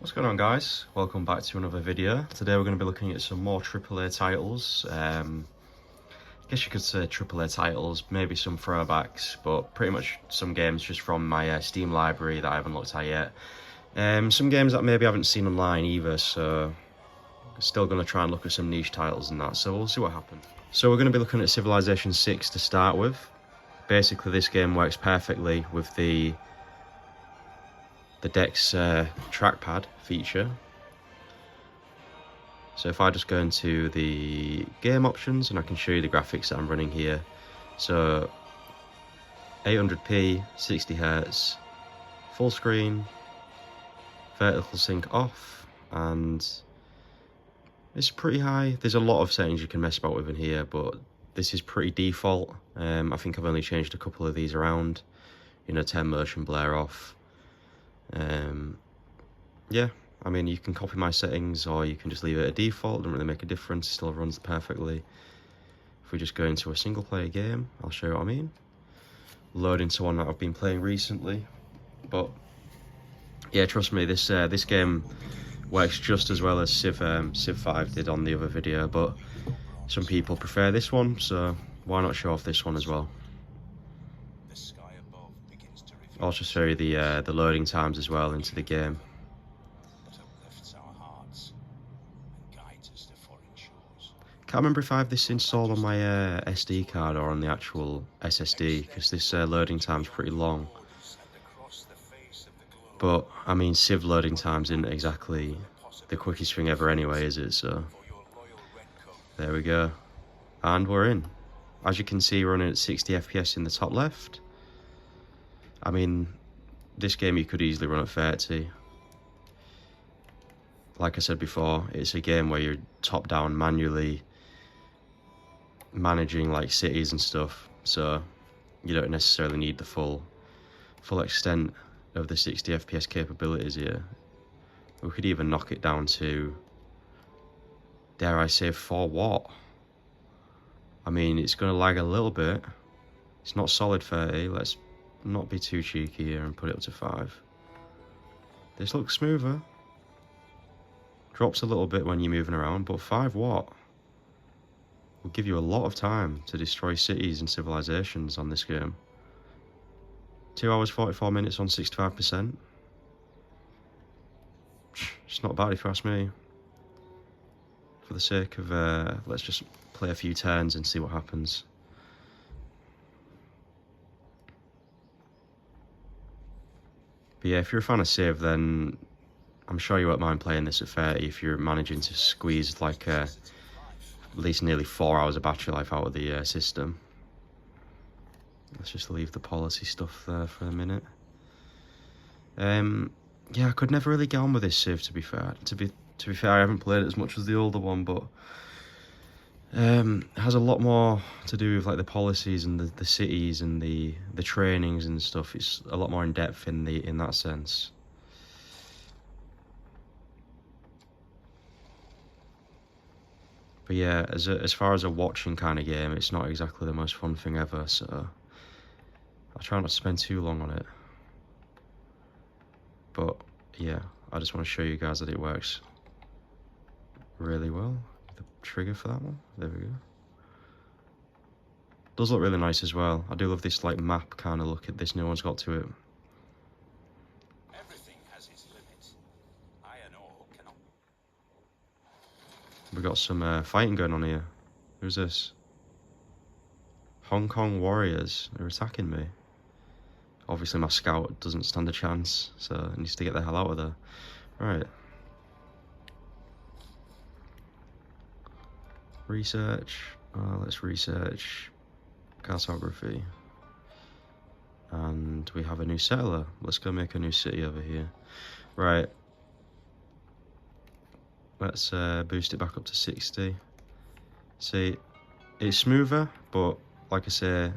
What's going on, guys? Welcome back to another video. Today we're going to be looking at some more AAA titles. I guess you could say AAA titles, maybe some throwbacks, but pretty much some games just from my Steam library that I haven't looked at yet. Some games that maybe I haven't seen online either, so still going to try and look at some niche titles and that, so we'll see what happens. So we're going to be looking at Civilization 6 to start with. Basically, this game works perfectly with the deck's trackpad feature. So if I just go into the game options, and I can show you the graphics that I'm running here. So 800p, 60 Hz, full screen, vertical sync off, and it's pretty high. There's a lot of settings you can mess about with in here, but this is pretty default. I think I've only changed a couple of these around. You know, 10 motion blare off. Yeah, I mean, you can copy my settings or you can just leave it at default. Doesn't really make a difference, still runs perfectly. If we just go into a single player game, I'll show you what I mean. Load into one that I've been playing recently. But yeah, trust me, this game works just as well as Civ 5 did on the other video, but some people prefer this one, so why not show off this one as well. I'll also show you the loading times as well into the game. Can't remember if I have this installed on my SD card or on the actual SSD, because this loading time's pretty long. But I mean, Civ loading times isn't exactly the quickest thing ever anyway, is it? So there we go, and we're in. As you can see, running at 60 FPS in the top left. I mean, this game you could easily run at 30. Like I said before, it's a game where you're top down manually managing like cities and stuff, so you don't necessarily need the full extent of the 60 FPS capabilities here. We could even knock it down to, dare I say, 4 watt. I mean, it's going to lag a little bit. It's not solid 30. Let's not be too cheeky here and put it up to 5. This looks smoother. Drops a little bit when you're moving around, but 5 watt will give you a lot of time to destroy cities and civilizations on this game. 2 hours 44 minutes on 65%. It's not bad if you ask me. For the sake of let's just play a few turns and see what happens. But yeah, if you're a fan of Civ, then I'm sure you won't mind playing this at 30 if you're managing to squeeze like at least nearly 4 hours of battery life out of the system. Let's just leave the policy stuff there for a minute. Yeah, I could never really get on with this Civ, to be fair. To be fair, I haven't played it as much as the older one, but it has a lot more to do with like the policies and the cities and the trainings and stuff. It's a lot more in depth in that sense. But yeah, as far as a watching kind of game, it's not exactly the most fun thing ever, so I'll try not to spend too long on it. But yeah, I just want to show you guys that it works really well. The trigger for that one, there we go. Does look really nice as well. I do love this like map kind of look at this new one's got to it. Everything has its limits. I and all cannot. We got some fighting going on here. Who's this? Hong Kong warriors. They're attacking me. Obviously my scout doesn't stand a chance, so it needs to get the hell out of there. Right. Research. Let's research cartography. And we have a new settler. Let's go make a new city over here. Right. Let's boost it back up to 60. See, it's smoother, but like I say,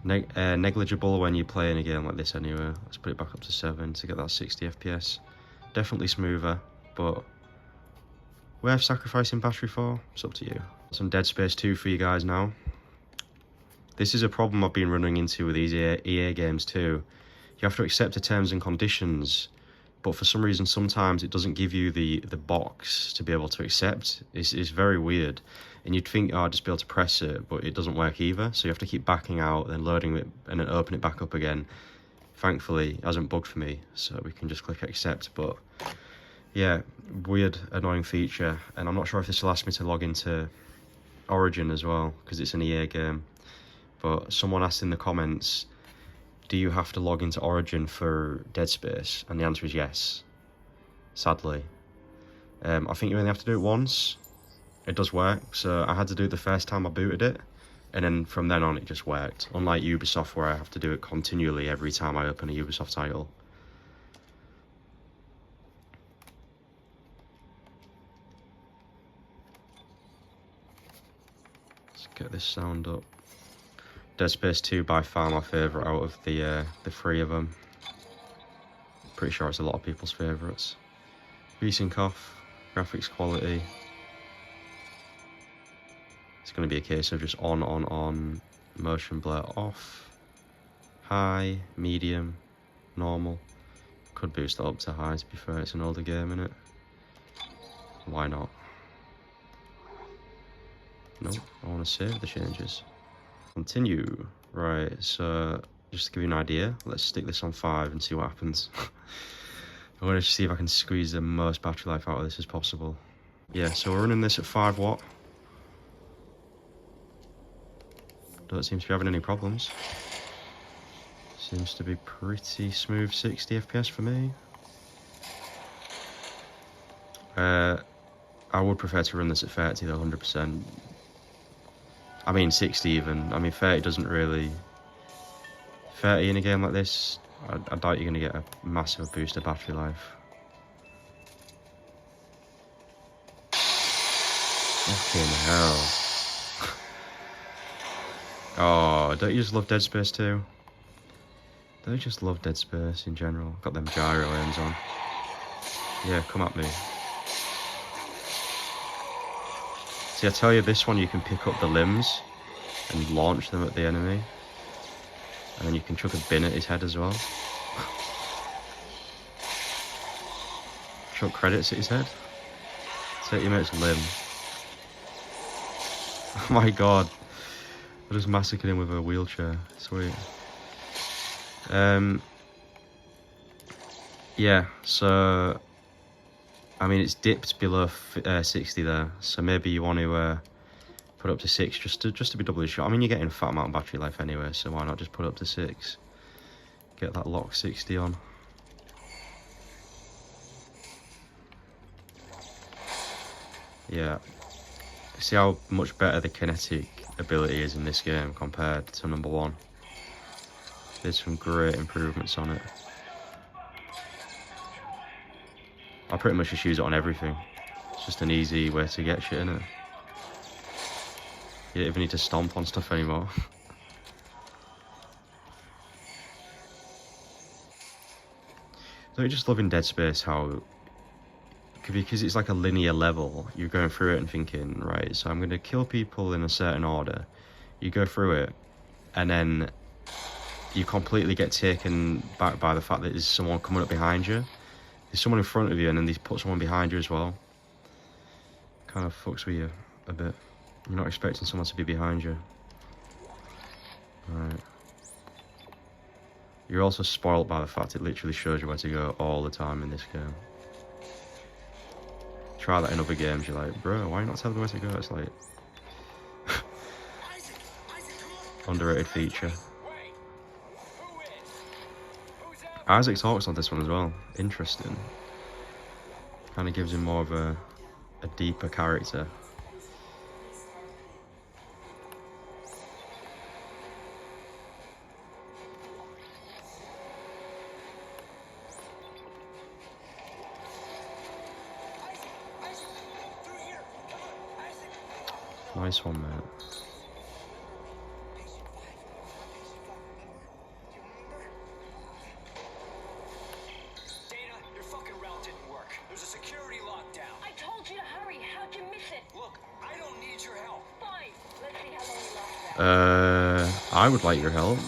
negligible when you're playing a game like this anyway. Let's put it back up to 7 to get that 60 FPS. Definitely smoother, but worth sacrificing battery for? It's up to you. Some Dead Space 2 for you guys now. This is a problem I've been running into with these EA games too. You have to accept the terms and conditions but for some reason sometimes it doesn't give you the box to be able to accept. It's very weird, and you'd think, oh, I'd just be able to press it, but it doesn't work either, so you have to keep backing out, then loading it, and then open it back up again. Thankfully it hasn't bugged for me, so we can just click accept. But yeah, weird, annoying feature, and I'm not sure if this will ask me to log into Origin as well, because it's an EA game. But someone asked in the comments, do you have to log into Origin for Dead Space? And the answer is yes, sadly. I think you only have to do it once. It does work, so I had to do it the first time I booted it, and then from then on it just worked. Unlike Ubisoft, where I have to do it continually every time I open a Ubisoft title. Let's get this sound up. Dead Space 2 by far my favourite out of the three of them. Pretty sure it's a lot of people's favourites. VSync off, graphics quality. It's going to be a case of just on, motion blur off, high, medium, normal. Could boost it up to high, to be fair, it's an older game, innit? Why not? Nope, I want to save the changes. Continue. Right, so just to give you an idea, let's stick this on 5 and see what happens. I want to see if I can squeeze the most battery life out of this as possible. Yeah, so we're running this at 5 watt. Don't seem to be having any problems. Seems to be pretty smooth 60 FPS for me. I would prefer to run this at 30 though, 100%. I mean 60 even. I mean 30 doesn't really... 30 in a game like this, I doubt you're going to get a massive boost of battery life. Fucking hell. Oh, don't you just love Dead Space 2? Don't you just love Dead Space in general? Got them gyro aims on. Yeah, come at me. See, I tell you, this one you can pick up the limbs and launch them at the enemy. And then you can chuck a bin at his head as well. Chuck credits at his head. Take your mate's limb. Oh my god. I just massacred him with a wheelchair. Sweet. Yeah, so... I mean, it's dipped below 60 there, so maybe you want to put up to 6 just to be doubly sure. I mean, you're getting a fat amount of battery life anyway, so why not just put it up to 6? Get that lock 60 on. Yeah. See how much better the kinetic ability is in this game compared to number 1. There's some great improvements on it. I pretty much just use it on everything. It's just an easy way to get shit in it. You don't even need to stomp on stuff anymore. Don't you just love in Dead Space how, because it's like a linear level, you're going through it and thinking, right, so I'm going to kill people in a certain order. You go through it, and then you completely get taken back by the fact that there's someone coming up behind you. There's someone in front of you, and then they put someone behind you as well. Kind of fucks with you a bit. You're not expecting someone to be behind you. Right. You're also spoiled by the fact it literally shows you where to go all the time in this game. Try that in other games, you're like, bro, why are you not telling me where to go? It's like... underrated feature. Isaac talks on this one as well. Interesting. Kind of gives him more of a deeper character. Nice one, mate. I would like your help.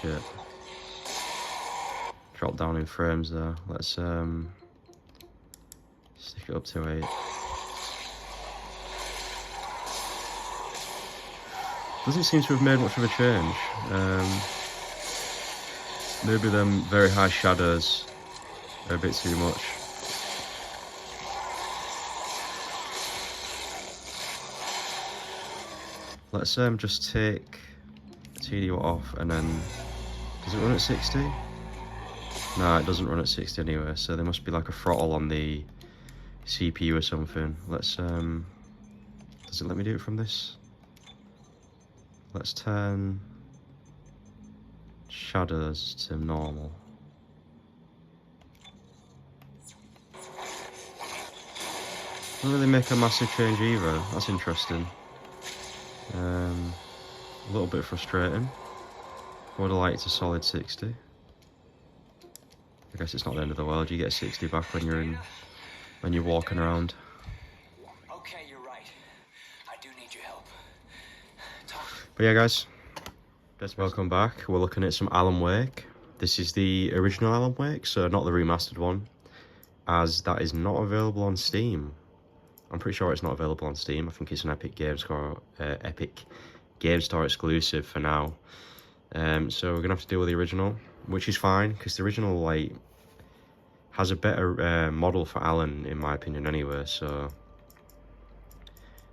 shit. Drop down in frames there. Let's stick it up to 8. Doesn't seem to have made much of a change. Maybe them very high shadows are a bit too much. Let's just take TD off, and then does it run at 60? No, it doesn't run at 60 anyway, so there must be like a throttle on the CPU or something. Let's does it let me do it from this? Let's turn shadows to normal. Doesn't really make a massive change either. That's interesting. A little bit frustrating. Would have liked a solid 60. I guess it's not the end of the world. You get 60 back when you're walking around. Okay, you're right. I do need your help. But yeah, guys, welcome back. We're looking at some Alan Wake. This is the original Alan Wake, so not the remastered one, as that is not available on Steam. I'm pretty sure it's not available on Steam. I think it's an Epic Game Store exclusive for now. So we're gonna have to deal with the original, which is fine because the original like has a better model for Alan, in my opinion, anyway. So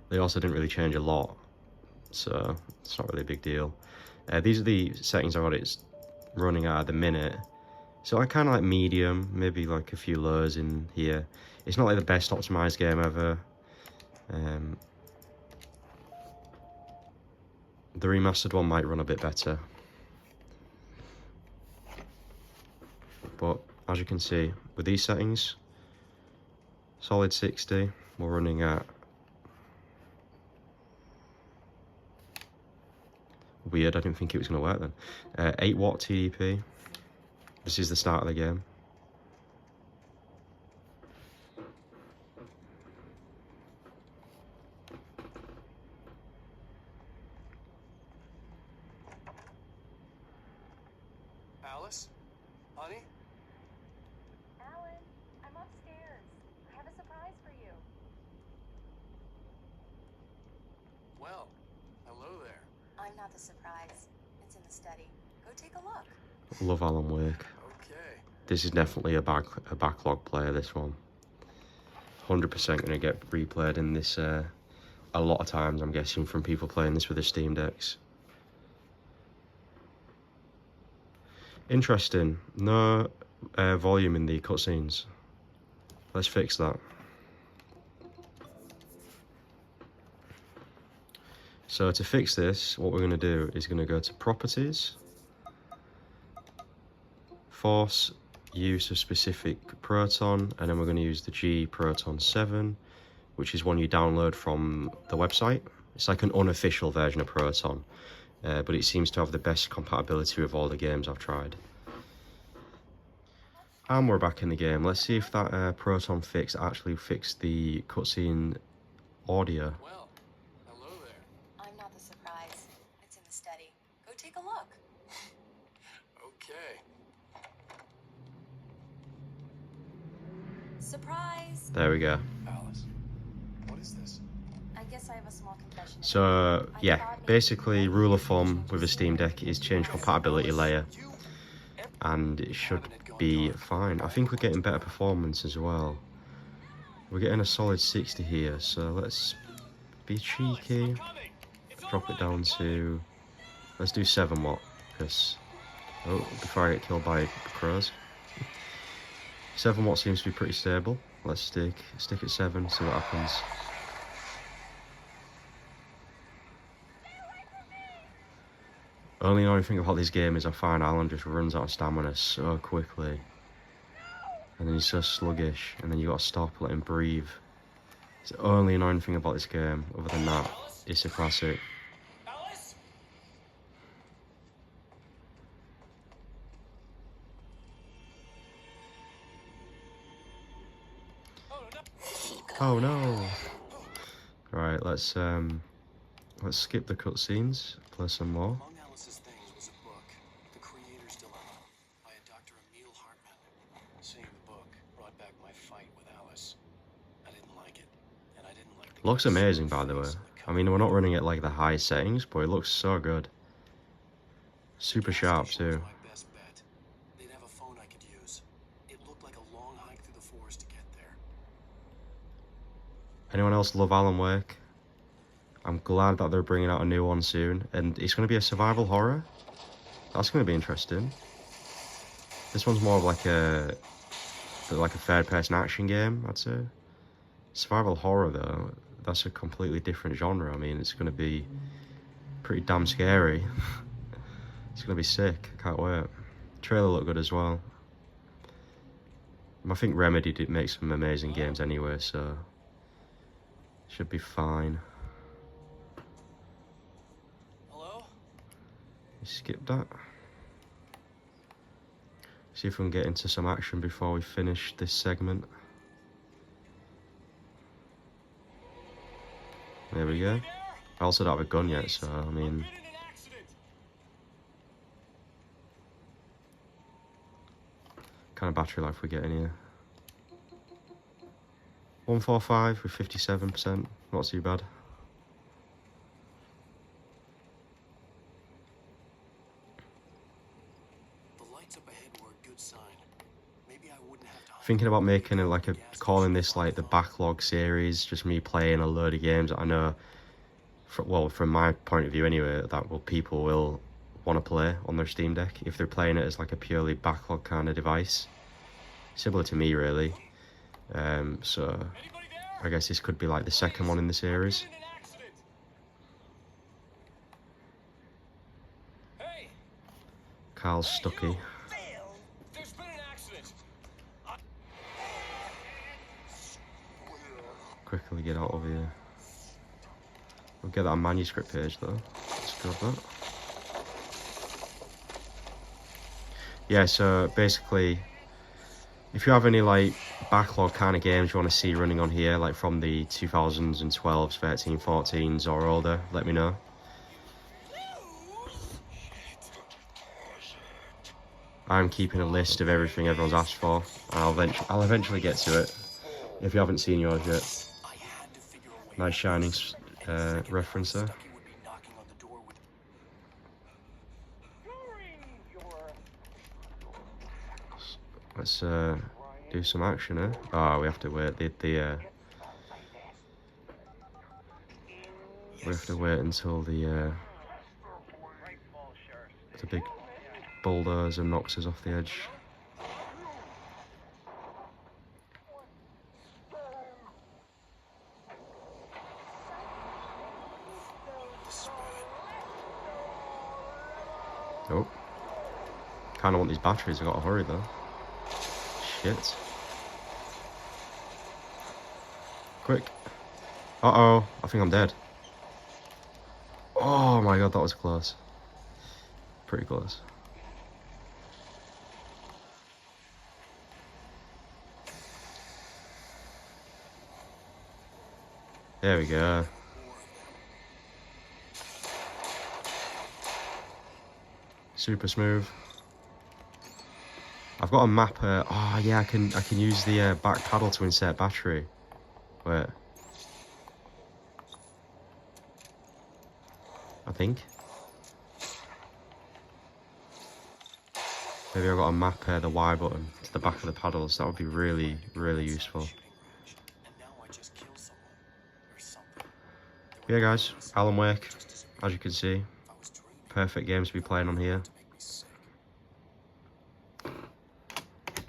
they also didn't really change a lot, so it's not really a big deal. These are the settings I've got it running at the minute. So I kind of like medium, maybe like a few lows in here. It's not like the best optimized game ever. The remastered one might run a bit better. But as you can see, with these settings, solid 60, we're running at... Weird, I didn't think it was going to work then. 8 watt TDP. This is the start of the game. Alice? Honey? Alan, I'm upstairs. I have a surprise for you. Well, hello there. I'm not the surprise. It's in the study. Go take a look. Love Alan Wake. Okay. This is definitely a backlog player, this one. 100% going to get replayed in this a lot of times, I'm guessing, from people playing this with their Steam Decks. Interesting. No volume in the cutscenes. Let's fix that. So to fix this, what we're going to do is going to go to Properties, Force use of specific Proton, and then we're going to use the G Proton 7, which is one you download from the website. It's like an unofficial version of Proton, but it seems to have the best compatibility with all the games I've tried. And we're back in the game. Let's see if that Proton fix actually fixed the cutscene audio. Well, hello there. I'm not the surprise. It's in the study. Go take a look. Okay. Surprise! There we go. Alice, what is this? I guess I have a small confession. So yeah, basically rule of thumb with a Steam Deck is change compatibility layer, and it should be fine. I think we're getting better performance as well. We're getting a solid 60 here, so let's be cheeky. Drop it down to, let's do 7 watt, because, oh, before I get killed by crows. 7 watt seems to be pretty stable. Let's stick at 7, see what happens. Only annoying thing about this game is I find Alan just runs out of stamina so quickly. And then he's so sluggish, and then you gotta stop, let him breathe. It's the only annoying thing about this game. Other than that, it's a classic. Alice? Oh no! Right, let's skip the cutscenes, play some more. Among Alice's things was a book, The Looks amazing, by the way. I mean, we're not running it like the highest settings, but it looks so good. Super sharp too. My best bet. They'd have a phone I could use. It looked like a long hike through the forest to get there. Anyone else love Alan Wake? I'm glad that they're bringing out a new one soon, and it's going to be a survival horror. That's going to be interesting. This one's more of like a third-person action game, I'd say. Survival horror, though, that's a completely different genre. I mean, it's going to be pretty damn scary. It's going to be sick. Can't wait. Trailer looked good as well. I think Remedy did make some amazing games anyway, so should be fine. Hello? You skip that. See if we can get into some action before we finish this segment. There we go. I also don't have a gun yet, so I mean, kind of battery life we get in here. 145 with 57%, not too bad. The lights up ahead were a good sign. Maybe I wouldn't have to hike. Thinking about making it like calling this like the backlog series, just me playing a load of games that I know, well, from my point of view anyway, that people will want to play on their Steam Deck if they're playing it as like a purely backlog kind of device. Similar to me, really. So I guess this could be like the second one in the series. Carl's Stucky. There's been an accident. Quickly get out of here. We'll get that manuscript page though. Let's grab that. Yeah, so basically, if you have any like backlog kind of games you want to see running on here, like from the 2012s, 13, 14s or older, let me know. I'm keeping a list of everything everyone's asked for, and I'll eventually get to it. If you haven't seen yours yet. Nice Shining reference there. Let's do some action, eh? Oh, we have to wait. We have to wait until the big bulldozer knocks us off the edge. Oh, kind of want these batteries. I gotta hurry though. Shit. Quick. Uh-oh. I think I'm dead. Oh my god, that was close. Pretty close. There we go. Super smooth. I've got a map. Oh yeah, I can use the back paddle to insert battery. Wait. I think. Maybe I've got to map the Y button to the back of the paddles. That would be really, really useful. Yeah, guys, Alan Wake, as you can see, perfect games to be playing on here. I'll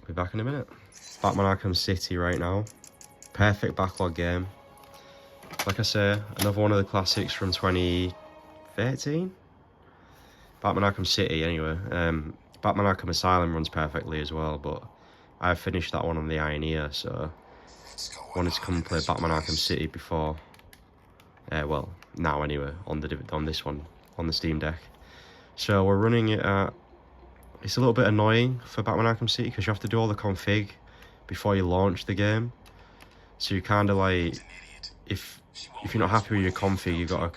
be back in a minute. Batman Arkham City right now. Perfect backlog game. Like I say, another one of the classics from 2013? Batman Arkham City, anyway. Batman Arkham Asylum runs perfectly as well, but I finished that one on the Ioneer, so I wanted to come and play Batman Arkham City before. Well, now anyway, on this one, on the Steam Deck. So we're running it at... It's a little bit annoying for Batman Arkham City because you have to do all the config before you launch the game. So you kind of like... If you're not happy with your config, you've got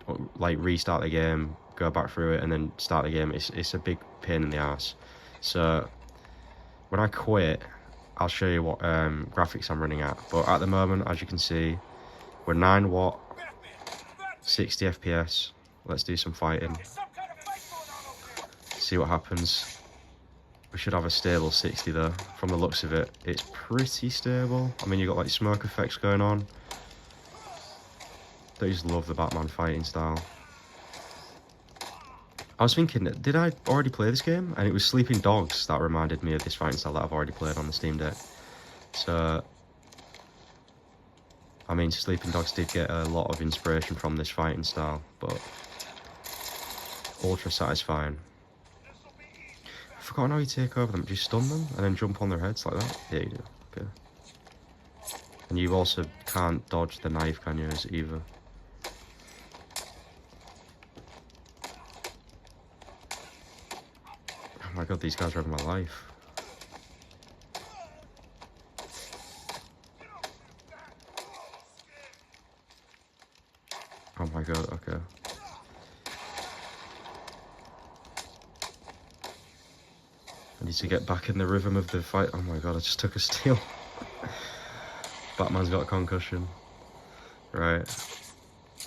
to like restart the game, go back through it, and then start the game. It's a big pain in the ass. So when I quit, I'll show you what graphics I'm running at. But at the moment, as you can see, We're 9 watt, 60 FPS. Let's do some fighting. See what happens. We should have a stable 60 though. From the looks of it, it's pretty stable. I mean, you got like smoke effects going on. I just love the Batman fighting style. I was thinking, did I already play this game? And it was Sleeping Dogs that reminded me of this fighting style that I've already played on the Steam Deck. So, I mean, Sleeping Dogs did get a lot of inspiration from this fighting style, but ultra satisfying. I've forgotten how you take over them. Do you stun them and then jump on their heads like that? Yeah, you do. Okay. And you also can't dodge the knife, can you, either? Oh my god, these guys are having my life. Oh my god, okay. I need to get back in the rhythm of the fight. Oh my god, I just took a steal. Batman's got a concussion. Right.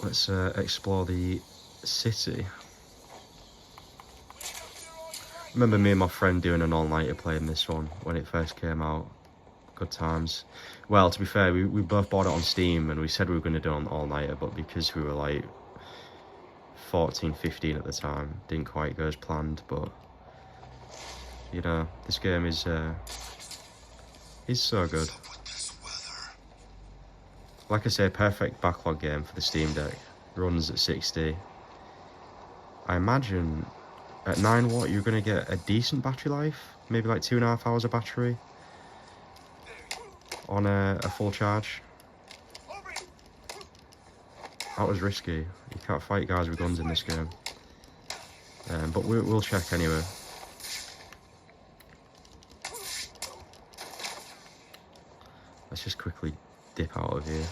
Let's explore the city. Remember me and my friend doing an all-nighter playing this one when it first came out. Good times. Well, to be fair, we both bought it on Steam and we said we were going to do an all-nighter, but because we were like 14, 15 at the time, didn't quite go as planned. But you know, this game is so good. Like I say, perfect backlog game for the Steam Deck. Runs at 60. I imagine at 9 watt you're going to get a decent battery life. Maybe like 2.5 hours of battery on a full charge. That was risky. You can't fight guys with guns in this game. But we'll check anyway. Let's just quickly dip out of here.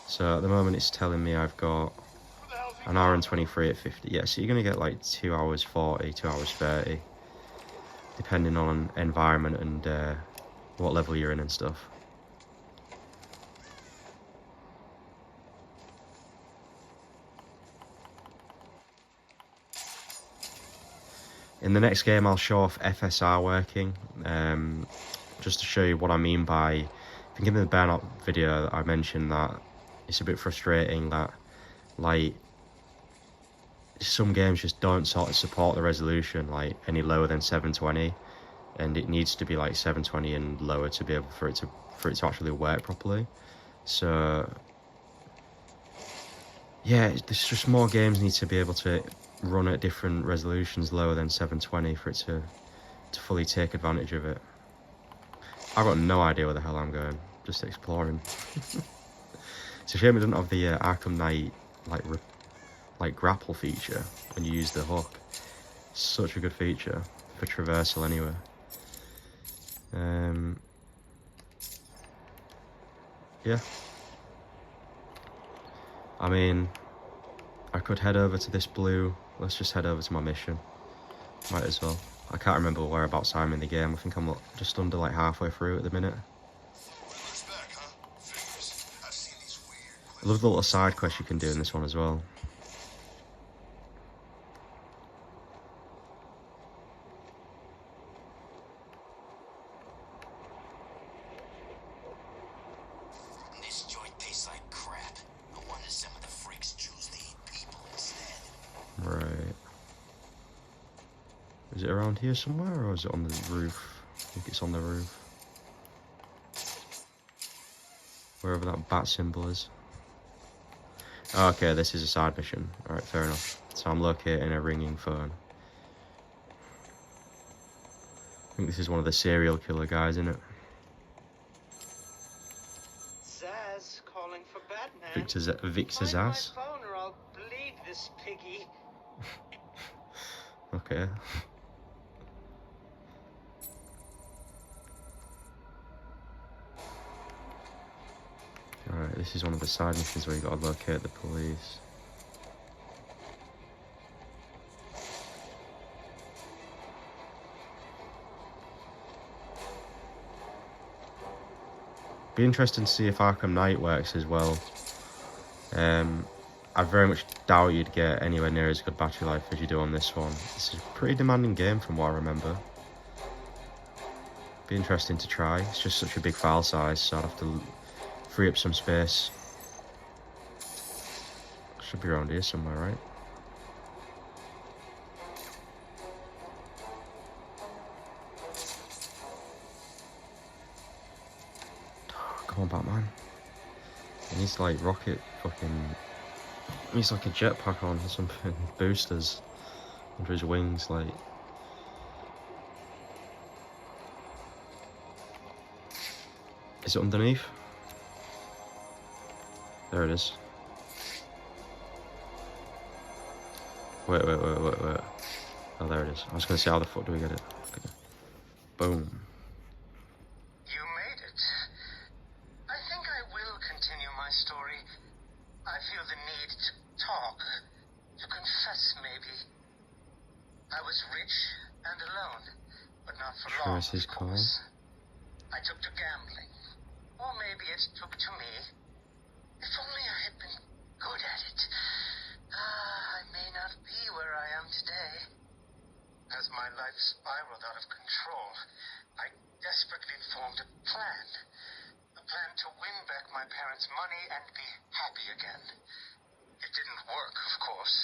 So at the moment it's telling me I've got an hour and 23 at 50. Yeah, so you're going to get like 2 hours 40, 2 hours 30. Depending on environment and what level you're in and stuff. In the next game I'll show off FSR working, just to show you what I mean by, I think in the burnout video I mentioned that it's a bit frustrating that like some games just don't sort of support the resolution like any lower than 720, and it needs to be like 720 and lower to be able for it to actually work properly. So yeah, there's just more games need to be able to run at different resolutions lower than 720 for it to fully take advantage of it. I've got no idea where the hell I'm going, just exploring. It's a shame it doesn't have the Arkham Knight like grapple feature when you use the hook. Such a good feature for traversal anyway. Yeah. I mean, I could head over to this blue. Let's just head over to my mission. Might as well. I can't remember whereabouts I'm in the game. I think I'm just under like halfway through at the minute. I love the little side quest you can do in this one as well. This joint tastes like crap. No wonder some of the freaks choose to eat people instead. Right. Is it around here somewhere, or is it on the roof? I think it's on the roof. Wherever that bat symbol is. Okay, this is a side mission. Alright, fair enough. So I'm locating a ringing phone. I think this is one of the serial killer guys, isn't it? Zaz calling for Batman. Victor Find my Zaz? phone or I'll bleed this piggy. Okay. Alright, this is one of the side missions where you gotta locate the police. Be interesting to see if Arkham Knight works as well. I very much doubt you'd get anywhere near as good battery life as you do on this one. It's a pretty demanding game from what I remember. Be interesting to try. It's just such a big file size, so I'd have to free up some space. Should be around here somewhere, right? Come on, Batman. He needs to like rocket fucking... He needs like a jetpack on or something. Boosters under his wings, like... Is it underneath? There it is. Wait. Oh, there it is. I was going to say, how the fuck do we get it? Okay. Boom. You made it. I think I will continue my story. I feel the need to talk, to confess maybe. I was rich and alone, but not for long, Trace his of call. course. I took to gambling, or maybe it took to me. If only I had been good at it. I may not be where I am today. As my life spiraled out of control, I desperately formed a plan. A plan to win back my parents' money and be happy again. It didn't work, of course.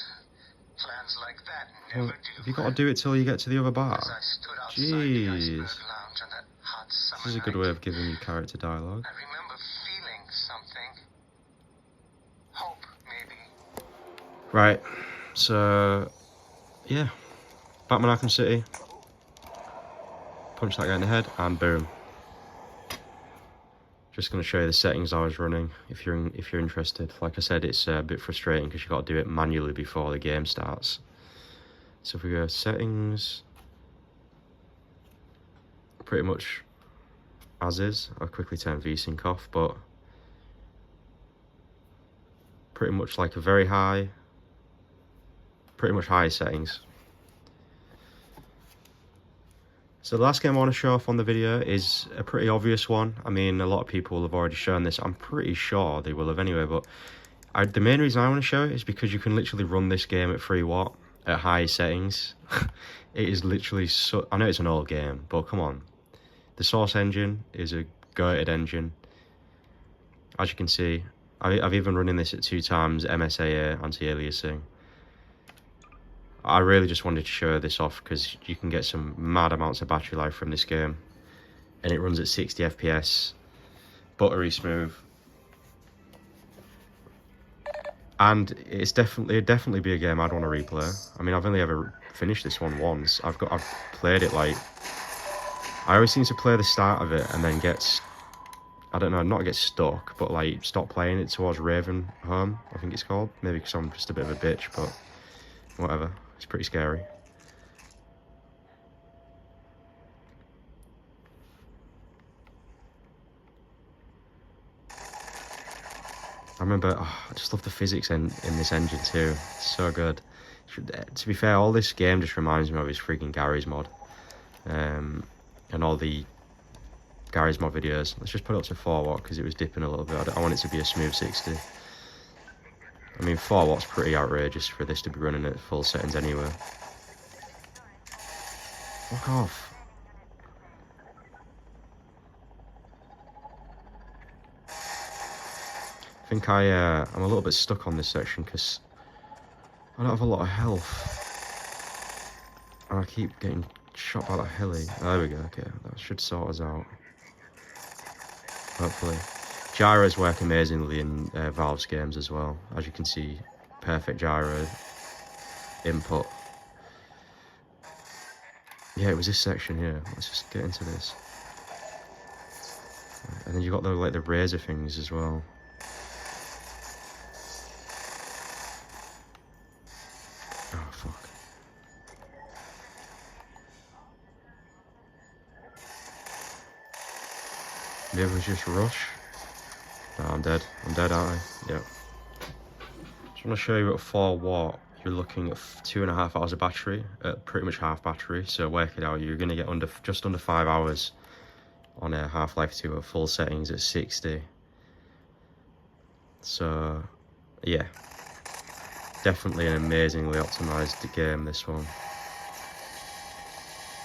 Plans like that Well, never do. have you got to do it till you get to the other bar? As I stood outside the Jeez. iceberg lounge on that hot summer This is a good night, way of giving you character dialogue. I remember feeling something. Hope, maybe. Right, so... Yeah. Batman Arkham City. Punch that guy in the head, and boom. Just going to show you the settings I was running, if you're interested. Like I said, it's a bit frustrating because you've got to do it manually before the game starts. So if we go settings, pretty much as is. I'll quickly turn VSync off, but pretty much like a very high, pretty much high settings. So the last game I want to show off on the video is a pretty obvious one. I mean, a lot of people have already shown this. I'm pretty sure they will have anyway, but the main reason I want to show it is because you can literally run this game at 3 watt at high settings. It is literally so... I know it's an old game, but come on. The Source engine is a goated engine. As you can see, I've even running this at 2 times MSAA anti-aliasing. I really just wanted to show this off because you can get some mad amounts of battery life from this game, and it runs at 60 FPS, buttery smooth, and it'd definitely be a game I'd want to replay. I mean, I've only ever finished this one once. I've played it like, I always seem to play the start of it and then I don't know, not get stuck, but like stop playing it towards Raven Home, I think it's called. Maybe because I'm just a bit of a bitch, but whatever. It's pretty scary. I remember, I just love the physics in this engine too. It's so good. To be fair, all this game just reminds me of his freaking Gary's mod. And all the Gary's mod videos. Let's just put it up to 4 watt because it was dipping a little bit. I want it to be a smooth 60. I mean, 4 watt's pretty outrageous for this to be running at full settings anyway. Fuck off. I think I'm a little bit stuck on this section because I don't have a lot of health. And I keep getting shot by that heli. There we go, okay. That should sort us out. Hopefully. Gyros work amazingly in Valve's games as well. As you can see, perfect gyro input. Yeah, it was this section here. Let's just get into this. And then you got the razor things as well. Oh fuck. Maybe we just rush. No, I'm dead. I'm dead, aren't I? Yep. Just want to show you at 4 watt, you're looking at 2.5 hours of battery at pretty much half battery. So work it out, you're going to get just under 5 hours on a Half-Life 2 at full settings at 60. So yeah, definitely an amazingly optimized game, this one.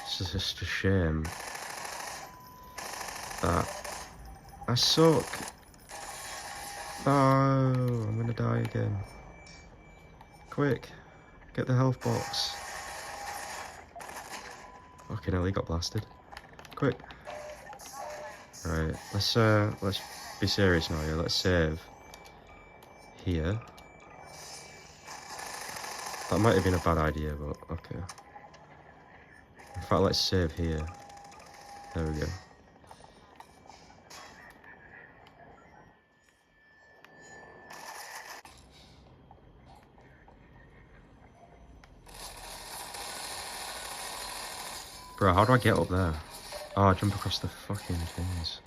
It's just a shame that I suck. Oh, I'm gonna die again. Quick, get the health box. Fucking hell, he got blasted. Quick. Right, let's be serious now, yeah. Let's save here. That might have been a bad idea, but okay. In fact, let's save here. There we go. Bro, how do I get up there? Oh, I jump across the fucking things.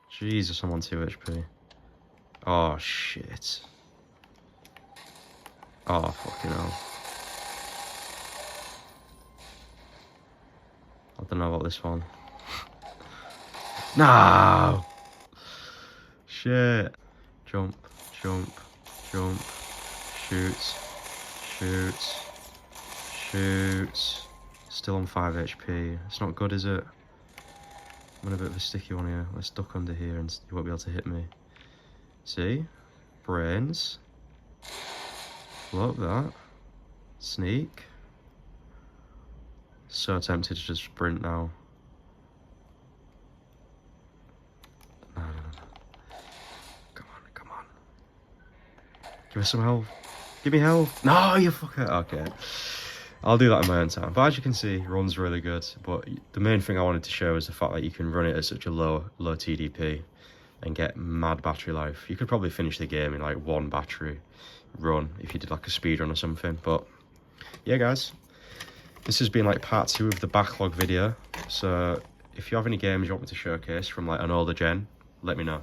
Jesus, I'm on 2 HP. Oh, shit. Oh, fucking hell. I don't know about this one. No! Shit. Jump, jump, jump. Shoot. Shoot. Shoot. Still on 5 HP. It's not good, is it? I'm in a bit of a sticky one here. Let's duck under here and you won't be able to hit me. See? Brains. Love that. Sneak. So tempted to just sprint now. No. Come on, come on. Give us some health. Give me health. No, you fucker. Okay. I'll do that in my own time. But as you can see, runs really good. But the main thing I wanted to show is the fact that you can run it at such a low TDP and get mad battery life. You could probably finish the game in like 1 battery run if you did like a speed run or something. But yeah, guys, this has been like part 2 of the backlog video. So if you have any games you want me to showcase from like an older gen, let me know.